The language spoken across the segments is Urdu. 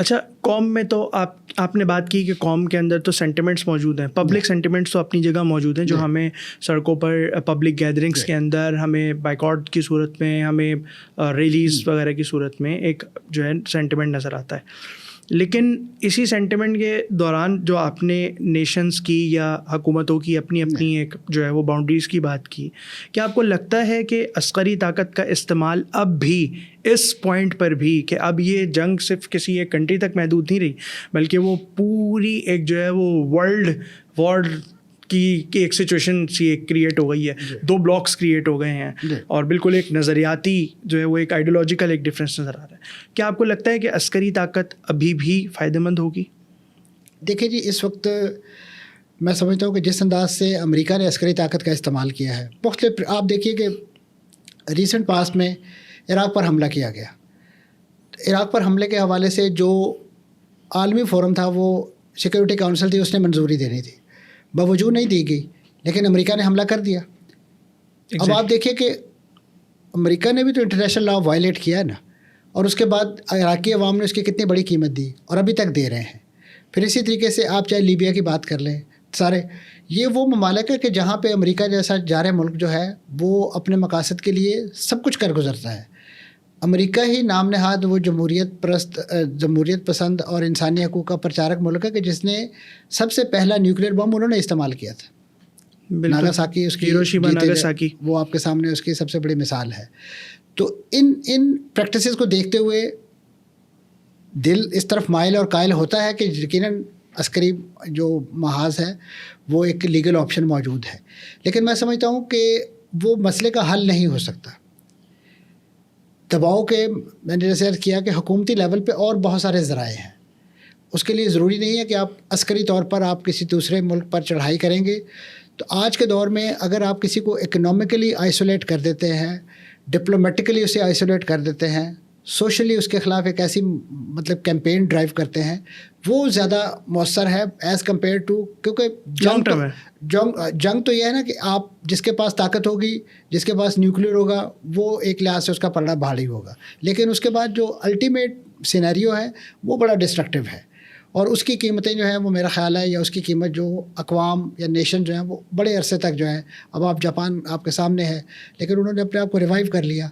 اچھا، قوم میں تو آپ نے بات کی کہ قوم کے اندر تو سینٹیمنٹس موجود ہیں، پبلک سینٹیمنٹس تو اپنی جگہ موجود ہیں، جو ہمیں سڑکوں پر پبلک گیدرنگس کے اندر ہمیں بائیکاٹ کی صورت میں، ہمیں ریلیز وغیرہ کی صورت میں ایک جو ہے سینٹیمنٹ نظر آتا ہے. لیکن اسی سینٹیمنٹ کے دوران جو آپ نے نیشنز کی یا حکومتوں کی اپنی ایک جو ہے وہ باؤنڈریز کی بات کی، کیا آپ کو لگتا ہے کہ عسکری طاقت کا استعمال اب بھی اس پوائنٹ پر بھی، کہ اب یہ جنگ صرف کسی ایک کنٹری تک محدود نہیں رہی، بلکہ وہ پوری ایک جو ہے وہ ورلڈ وار کی ایک سچویشن سی ایک کریٹ ہو گئی ہے، دو بلاکس کریٹ ہو گئے ہیں، اور بالکل ایک نظریاتی جو ہے وہ ایک آئیڈیولوجیکل ایک ڈفرینس نظر آ رہا ہے، کیا آپ کو لگتا ہے کہ عسکری طاقت ابھی بھی فائدہ مند ہوگی؟ دیکھیے جی، اس وقت میں سمجھتا ہوں کہ جس انداز سے امریکہ نے عسکری طاقت کا استعمال کیا ہے مختلف، آپ دیکھیے کہ ریسنٹ پاس میں عراق پر حملہ کیا گیا. عراق پر حملے کے حوالے سے جو عالمی فورم تھا، وہ سیکورٹی کونسل تھی، اس نے منظوری دینی تھی، باوجود نہیں دی گئی، لیکن امریکہ نے حملہ کر دیا. اب آپ دیکھیے کہ امریکہ نے بھی تو انٹرنیشنل لا وائلیٹ کیا ہے نا، اور اس کے بعد عراقی عوام نے اس کی کتنی بڑی قیمت دی، اور ابھی تک دے رہے ہیں. پھر اسی طریقے سے آپ چاہے لیبیا کی بات کر لیں، سارے یہ وہ ممالک ہے کہ جہاں پہ امریکہ جیسا جارح ملک جو ہے وہ اپنے مقاصد کے لیے سب کچھ کر گزرتا ہے. امریکہ ہی نام نہاد وہ جمہوریت پسند اور انسانی حقوق کا پرچارک ملک ہے کہ جس نے سب سے پہلا نیوکلیر بم انہوں نے استعمال کیا تھا. ناگاساکی، اس کی ہیروشیما ناگاساکی، وہ آپ کے سامنے اس کی سب سے بڑی مثال ہے. تو ان پریکٹسز کو دیکھتے ہوئے دل اس طرف مائل اور قائل ہوتا ہے کہ یقیناً عسکری جو محاذ ہے وہ ایک لیگل آپشن موجود ہے، لیکن میں سمجھتا ہوں کہ وہ مسئلے کا حل نہیں ہو سکتا. دباؤ کے میں نے جیسے کیا کہ حکومتی لیول پہ اور بہت سارے ذرائع ہیں، اس کے لیے ضروری نہیں ہے کہ آپ عسکری طور پر آپ کسی دوسرے ملک پر چڑھائی کریں گے. تو آج کے دور میں اگر آپ کسی کو اکنامکلی آئسولیٹ کر دیتے ہیں، ڈپلومیٹکلی اسے آئسولیٹ کر دیتے ہیں، سوشلی اس کے خلاف ایک ایسی مطلب کیمپین ڈرائیو کرتے ہیں، وہ زیادہ مؤثر ہے ایز کمپیئر ٹو، کیونکہ جنگ تو یہ ہے نا کہ آپ جس کے پاس طاقت ہوگی، جس کے پاس نیوکلیر ہوگا، وہ ایک لحاظ سے اس کا پلڑا بھاری ہوگا، لیکن اس کے بعد جو الٹیمیٹ سینیریو ہے وہ بڑا ڈسٹرکٹیو ہے، اور اس کی قیمتیں جو ہیں وہ میرا خیال ہے، یا اس کی قیمت جو اقوام یا نیشن جو ہیں وہ بڑے عرصے تک جو ہیں، اب آپ جاپان آپ کے سامنے ہے، لیکن انہوں نے اپنے آپ کو ریوائیو کر لیا.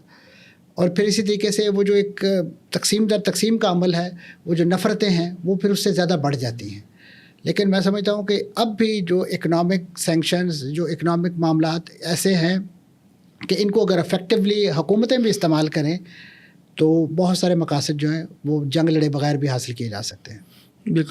اور پھر اسی طریقے سے وہ جو ایک تقسیم در تقسیم کا عمل ہے، وہ جو نفرتیں ہیں وہ پھر اس سے زیادہ بڑھ جاتی ہیں. لیکن میں سمجھتا ہوں کہ اب بھی جو اکنامک سینکشنز، جو اکنامک معاملات ایسے ہیں کہ ان کو اگر افیکٹولی حکومتیں بھی استعمال کریں تو بہت سارے مقاصد جو ہیں وہ جنگ لڑے بغیر بھی حاصل کیے جا سکتے ہیں. بالکل.